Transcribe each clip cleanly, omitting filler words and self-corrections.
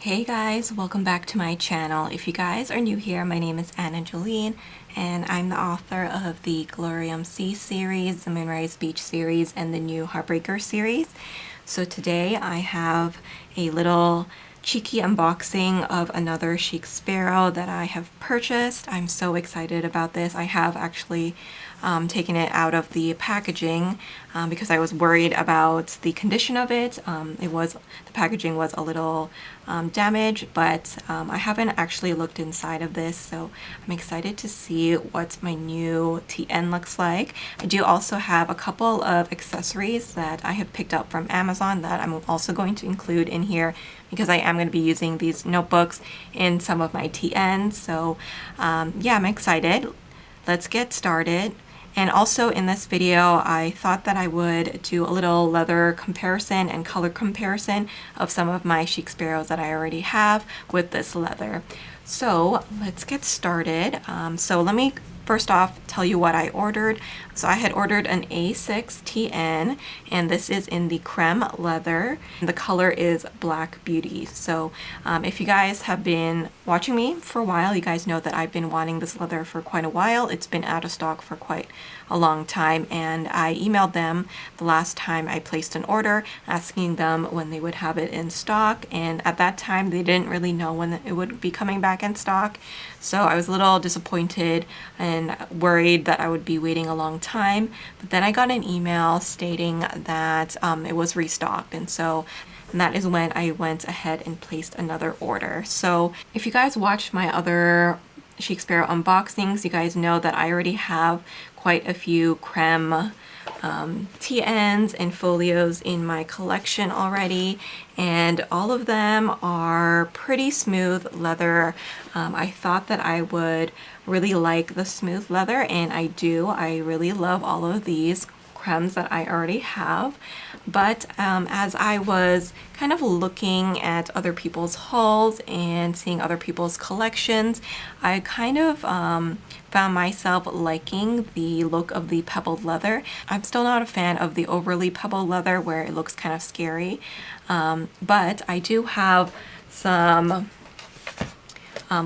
Hey guys, welcome back to my channel. If you guys are new here, my name is Jolene and I'm the author of the Glorium Sea series, the Moonrise Beach series, and the new Heartbreaker series. So today I have a little cheeky unboxing of another Chic Sparrow that I have purchased. I'm so excited about this. I have actually taken it out of the packaging because I was worried about the condition of it. The packaging was a little damaged, but I haven't actually looked inside of this, so I'm excited to see what my new TN looks like. I do also have a couple of accessories that I have picked up from Amazon that I'm also going to include in here because I am going to be using these notebooks in some of my TNs. So yeah, I'm excited. Let's get started. And also in this video, I thought that I would do a little leather comparison and color comparison of some of my Chic Sparrows that I already have with this leather. So let's get started. So let me first off tell you what I ordered. So I had ordered an A6 TN, and this is in the Creme leather. The color is Black Beauty. So if you guys have been watching me for a while, you guys know that I've been wanting this leather for quite a while. It's been out of stock for quite a long time, and I emailed them the last time I placed an order asking them when they would have it in stock, and at that time they didn't really know when it would be coming back in stock. So I was a little disappointed and worried that I would be waiting a long time, but then I got an email stating that it was restocked, and that is when I went ahead and placed another order. So if you guys watched my other Chic Sparrow unboxings, you guys know that I already have quite a few Creme TNs and folios in my collection already, and all of them are pretty smooth leather. I thought that I would really like the smooth leather, and I do. I really love all of these Cremes that I already have, but as I was kind of looking at other people's hauls and seeing other people's collections, I kind of found myself liking the look of the pebbled leather. I'm still not a fan of the overly pebbled leather where it looks kind of scary, but I do have some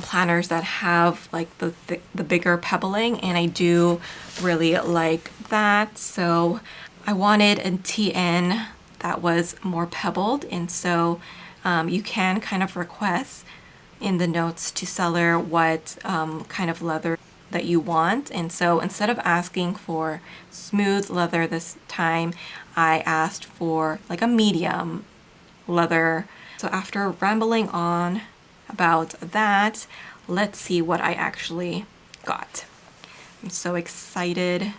planners that have like the bigger pebbling, and I do really like that. So I wanted a TN that was more pebbled, and so you can kind of request in the notes to seller what kind of leather that you want. And so instead of asking for smooth leather this time, I asked for like a medium leather. So after rambling on about that, let's see what I actually got. I'm so excited.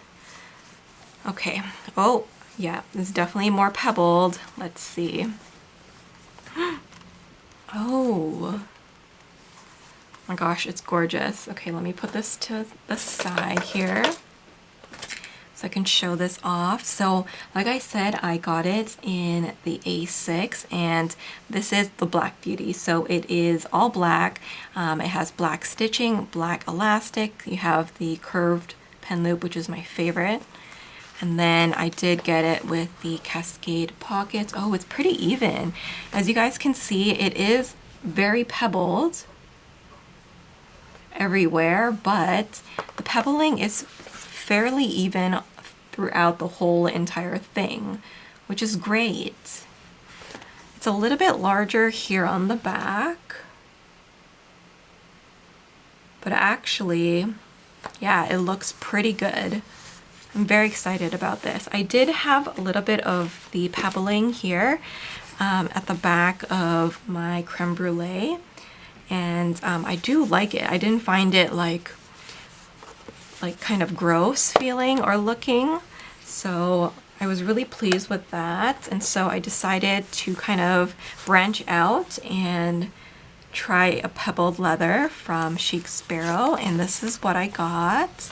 Okay. Oh, yeah, it's definitely more pebbled. Let's see. Oh my gosh, it's gorgeous. Okay, let me put this to the side here so I can show this off. So like I said, I got it in the A6, and this is the Black Beauty. So it is all black. It has black stitching, black elastic. You have the curved pen loop, which is my favorite. And then I did get it with the cascade pockets. Oh, it's pretty even. As you guys can see, it is very pebbled everywhere, but the pebbling is fairly even throughout the whole entire thing, which is great. It's a little bit larger here on the back, but actually, yeah, it looks pretty good. I'm very excited about this. I did have a little bit of the pebbling here at the back of my creme brulee, and I do like it. I didn't find it like kind of gross feeling or looking, so I was really pleased with that. And so I decided to kind of branch out and try a pebbled leather from Chic Sparrow, and this is what I got.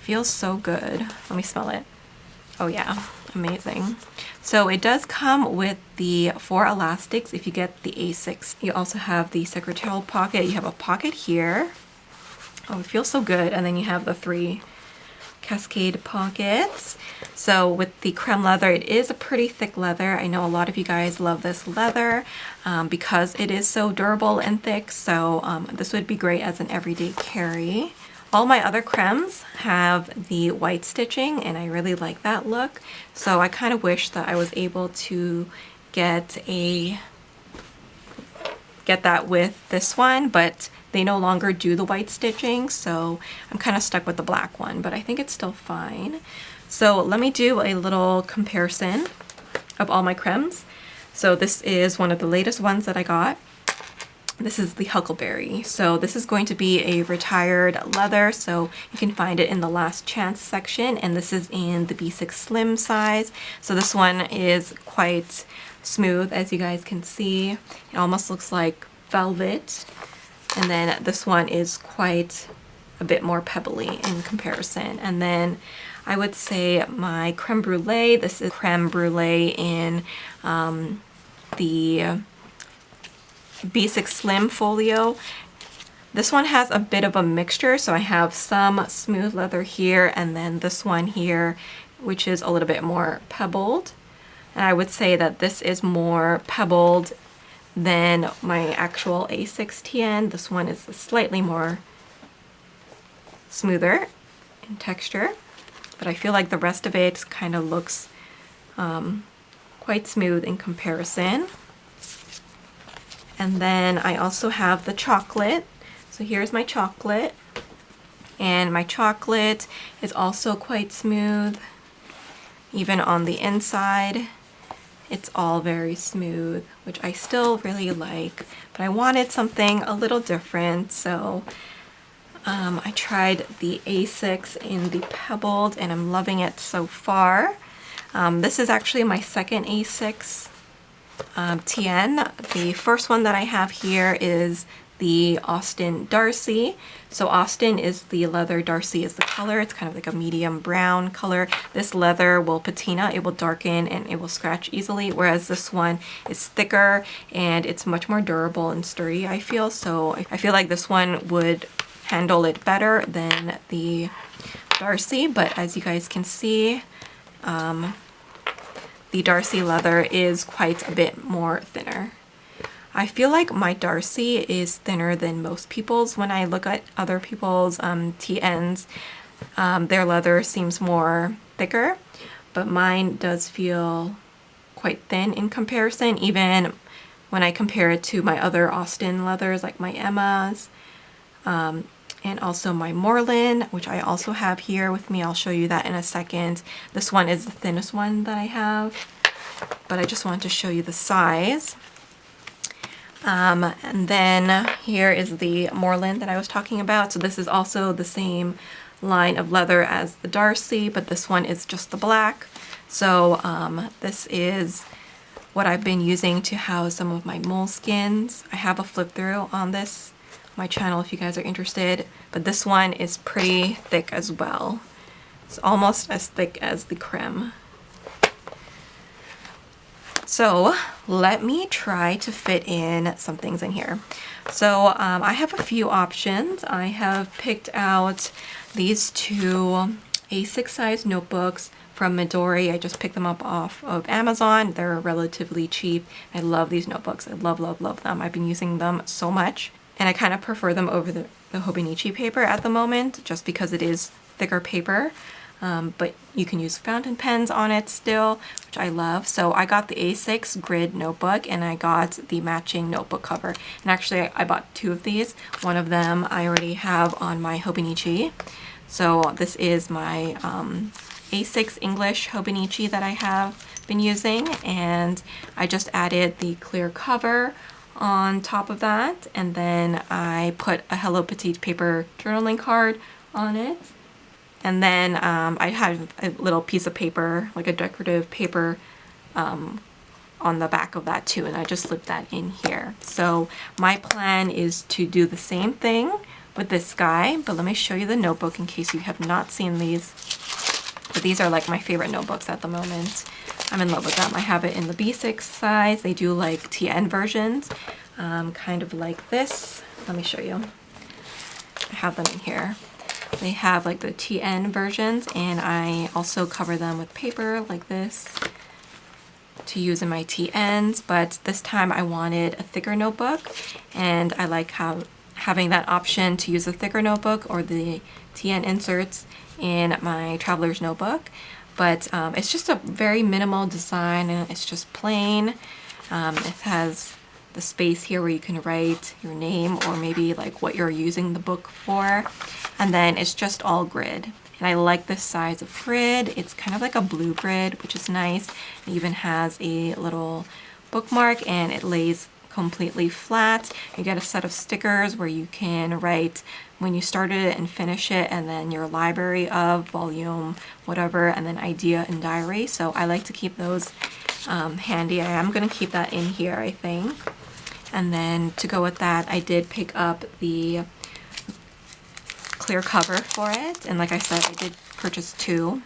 Feels so good. Let me smell it. Oh yeah, amazing. So it does come with the 4 elastics if you get the A6. You also have the secretarial pocket. You have a pocket here. Oh, it feels so good. And then you have the 3 cascade pockets. So with the creme leather, it is a pretty thick leather. I know a lot of you guys love this leather because it is so durable and thick. So this would be great as an everyday carry. All my other cremes have the white stitching and I really like that look. So I kind of wish that I was able to get that with this one, but they no longer do the white stitching, so I'm kind of stuck with the black one, but I think it's still fine. So let me do a little comparison of all my cremes. So this is one of the latest ones that I got. This is the Huckleberry. So this is going to be a retired leather, so you can find it in the last chance section, and this is in the B6 Slim size. So this one is quite smooth, as you guys can see. It almost looks like velvet. And then this one is quite a bit more pebbly in comparison. And then I would say my creme brulee, this is creme brulee in the B6 Slim folio. This one has a bit of a mixture, so I have some smooth leather here and then this one here, which is a little bit more pebbled. And I would say that this is more pebbled than my actual A6TN. This one is slightly more smoother in texture, but I feel like the rest of it kind of looks quite smooth in comparison. And then I also have the chocolate. So here's my chocolate, and my chocolate is also quite smooth. Even on the inside, it's all very smooth, which I still really like, but I wanted something a little different, so I tried the A6 in the pebbled and I'm loving it so far. This is actually my second A6 TN. The first one that I have here is the Austin Darcy. So Austin is the leather, Darcy is the color. It's kind of like a medium brown color. This leather will patina, it will darken and it will scratch easily, whereas this one is thicker and it's much more durable and sturdy, I feel. So I feel like this one would handle it better than the Darcy, but as you guys can see, the Darcy leather is quite a bit more thinner. I feel like my Darcy is thinner than most people's. When I look at other people's TNs, their leather seems more thicker, but mine does feel quite thin in comparison, even when I compare it to my other Austin leathers like my Emma's, and also my Moreland, which I also have here with me. I'll show you that in a second. This one is the thinnest one that I have, but I just wanted to show you the size. And then here is the Moreland that I was talking about. So this is also the same line of leather as the Darcy, but this one is just the black. So this is what I've been using to house some of my moleskines. I have a flip through on this my channel if you guys are interested, but this one is pretty thick as well. It's almost as thick as the Creme. So let me try to fit in some things in here. So I have a few options. I have picked out these two A6 size notebooks from Midori. I just picked them up off of Amazon. They're relatively cheap. I love these notebooks. I love, love, love them. I've been using them so much, and I kind of prefer them over the Hobonichi paper at the moment just because it is thicker paper. But you can use fountain pens on it still, which I love. So I got the A6 grid notebook and I got the matching notebook cover. And actually I bought two of these. One of them I already have on my Hobonichi. So this is my A6 English Hobonichi that I have been using, and I just added the clear cover on top of that, and then I put a Hello Petite paper journaling card on it. And then I have a little piece of paper, like a decorative paper, on the back of that too, and I just slipped that in here. So my plan is to do the same thing with this guy, but let me show you the notebook in case you have not seen these. But these are like my favorite notebooks at the moment. I'm in love with them. I have it in the B6 size. They do like TN versions, kind of like this. Let me show you. I have them in here. They have like the TN versions, and I also cover them with paper like this to use in my TNs, but this time I wanted a thicker notebook, and I like having that option to use a thicker notebook or the TN inserts in my traveler's notebook. But it's just a very minimal design, and it's just plain. It has the space here where you can write your name or maybe like what you're using the book for, and then it's just all grid. And I like this size of grid. It's kind of like a blue grid, which is nice. It even has a little bookmark, and it lays completely flat. You get a set of stickers where you can write when you started it and finish it, and then your library of, volume, whatever, and then idea and diary. So I like to keep those handy. I am going to keep that in here, I think. And then to go with that, I did pick up the clear cover for it, and like I said, I did purchase 2,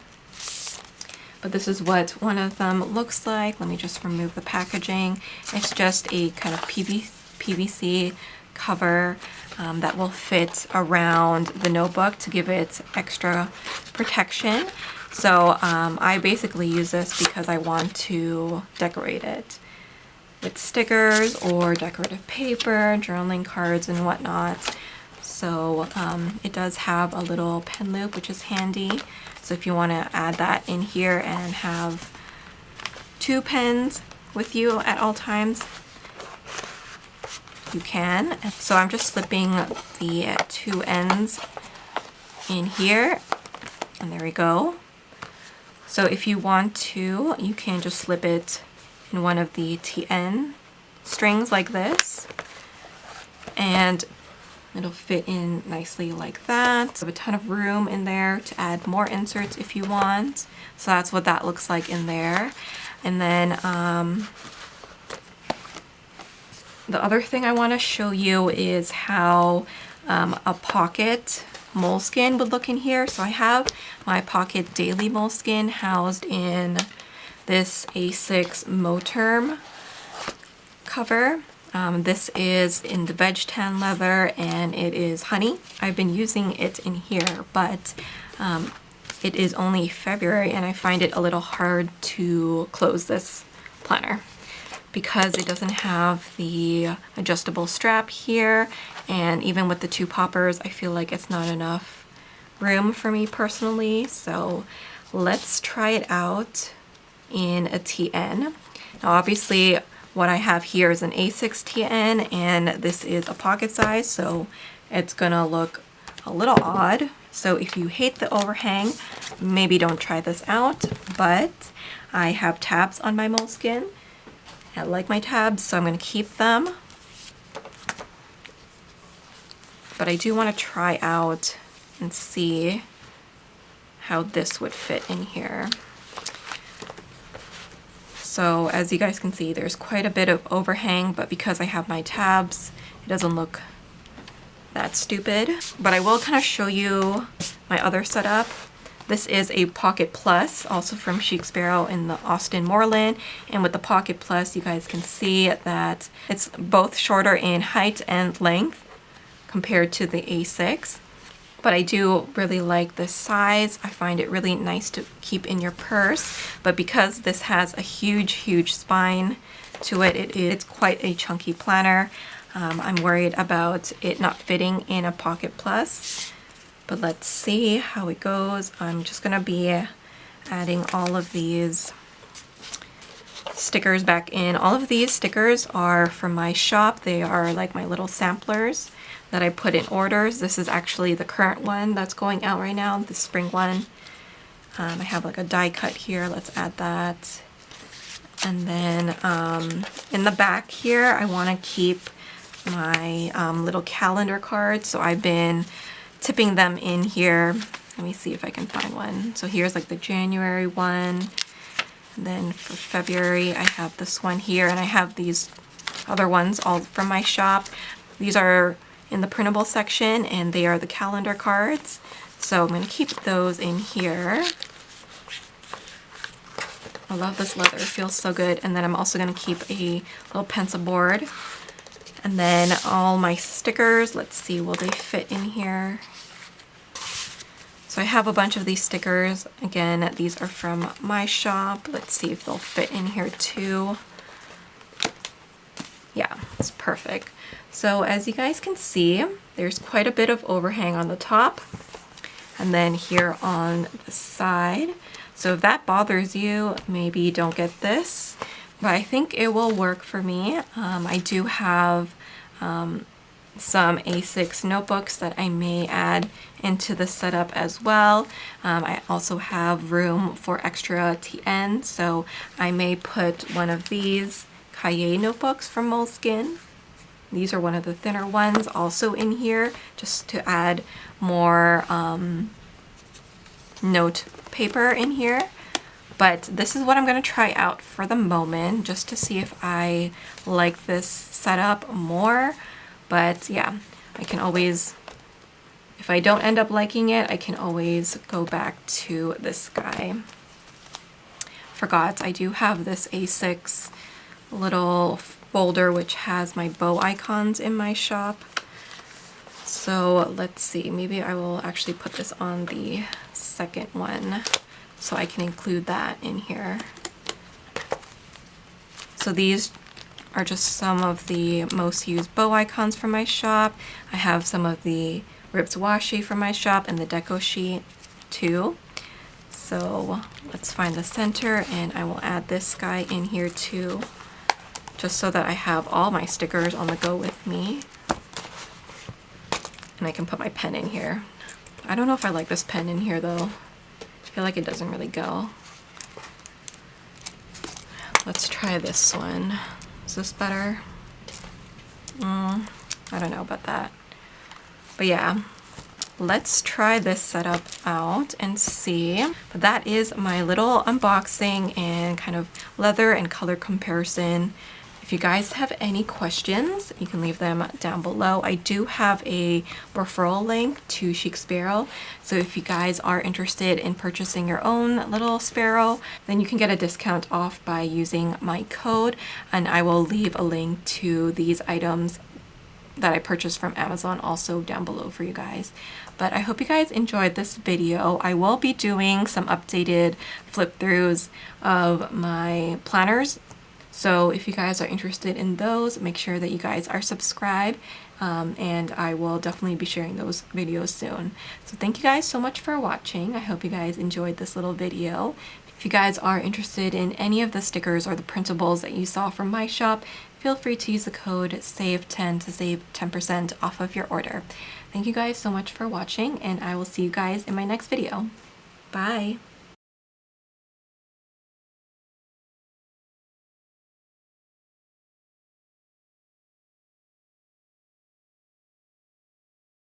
but this is what one of them looks like. Let me just remove the packaging. It's just a kind of PVC cover that will fit around the notebook to give it extra protection. So I basically use this because I want to decorate it with stickers or decorative paper, journaling cards and whatnot. So it does have a little pen loop, which is handy. So if you want to add that in here and have 2 pens with you at all times, you can. So I'm just slipping the 2 ends in here, and there we go. So if you want to, you can just slip it in one of the TN strings like this, and it'll fit in nicely like that. So a ton of room in there to add more inserts if you want. So that's what that looks like in there. And then the other thing I want to show you is how a pocket Moleskine would look in here. So I have my pocket daily Moleskine housed in this A6 Moterm cover. This is in the veg tan leather, and it is honey. I've been using it in here, but it is only February, and I find it a little hard to close this planner because it doesn't have the adjustable strap here, and even with the 2 poppers, I feel like it's not enough room for me personally. So let's try it out in a TN. Now obviously what I have here is an A6 TN, and this is a pocket size, so it's gonna look a little odd. So if you hate the overhang, maybe don't try this out, but I have tabs on my Moleskine. I like my tabs, so I'm gonna keep them. But I do want to try out and see how this would fit in here. So as you guys can see, there's quite a bit of overhang, but because I have my tabs, it doesn't look that stupid. But I will kind of show you my other setup. This is a Pocket Plus, also from Chic Sparrow in the Austin Moreland. And with the Pocket Plus, you guys can see that it's both shorter in height and length compared to the A6. But I do really like this size. I find it really nice to keep in your purse. But because this has a huge spine to it, it's quite a chunky planner. I'm worried about it not fitting in a Pocket Plus. But let's see how it goes. I'm just gonna be adding all of these stickers back in. All of these stickers are from my shop. They are like my little samplers that I put in orders. This is actually the current one that's going out right now, the spring one. I have like a die cut here. Let's add that. And then in the back here, I want to keep my little calendar cards. So I've been tipping them in here. Let me see if I can find one. So here's like the January one. And then for February, I have this one here, and I have these other ones all from my shop. These are in the printable section, and they are the calendar cards. So I'm going to keep those in here. I love this leather, it feels so good. And then I'm also going to keep a little pencil board. And then all my stickers, let's see, will they fit in here? So I have a bunch of these stickers. Again, these are from my shop. Let's see if they'll fit in here too. Yeah, it's perfect. So as you guys can see, there's quite a bit of overhang on the top and then here on the side. So if that bothers you, maybe don't get this, but I think it will work for me. I do have some A6 notebooks that I may add into the setup as well. I also have room for extra TN, so I may put one of these Cahier notebooks from Moleskine. These are one of the thinner ones also in here, just to add more note paper in here. But this is what I'm going to try out for the moment, just to see if I like this setup more. But yeah, I can always, if I don't end up liking it, I can always go back to this guy. Forgot, I do have this A6 little folder which has my bow icons in my shop. So let's see, maybe I will actually put this on the second one so I can include that in here. So these are just some of the most used bow icons from my shop. I have some of the ribbed washi from my shop and the deco sheet too. So let's find the center, and I will add this guy in here too, just so that I have all my stickers on the go with me. And I can put my pen in here. I don't know if I like this pen in here though. I feel like it doesn't really go. Let's try this one. Is this better? I don't know about that. But yeah, let's try this setup out and see. But that is my little unboxing and kind of leather and color comparison. If you guys have any questions, you can leave them down below. I do have a referral link to Chic Sparrow, so if you guys are interested in purchasing your own little Sparrow, then you can get a discount off by using my code, and I will leave a link to these items that I purchased from Amazon also down below for you guys. But I hope you guys enjoyed this video. I will be doing some updated flip throughs of my planners. So if you guys are interested in those, make sure that you guys are subscribed, and I will definitely be sharing those videos soon. So thank you guys so much for watching. I hope you guys enjoyed this little video. If you guys are interested in any of the stickers or the printables that you saw from my shop, feel free to use the code SAVE10 to save 10% off of your order. Thank you guys so much for watching, and I will see you guys in my next video. Bye!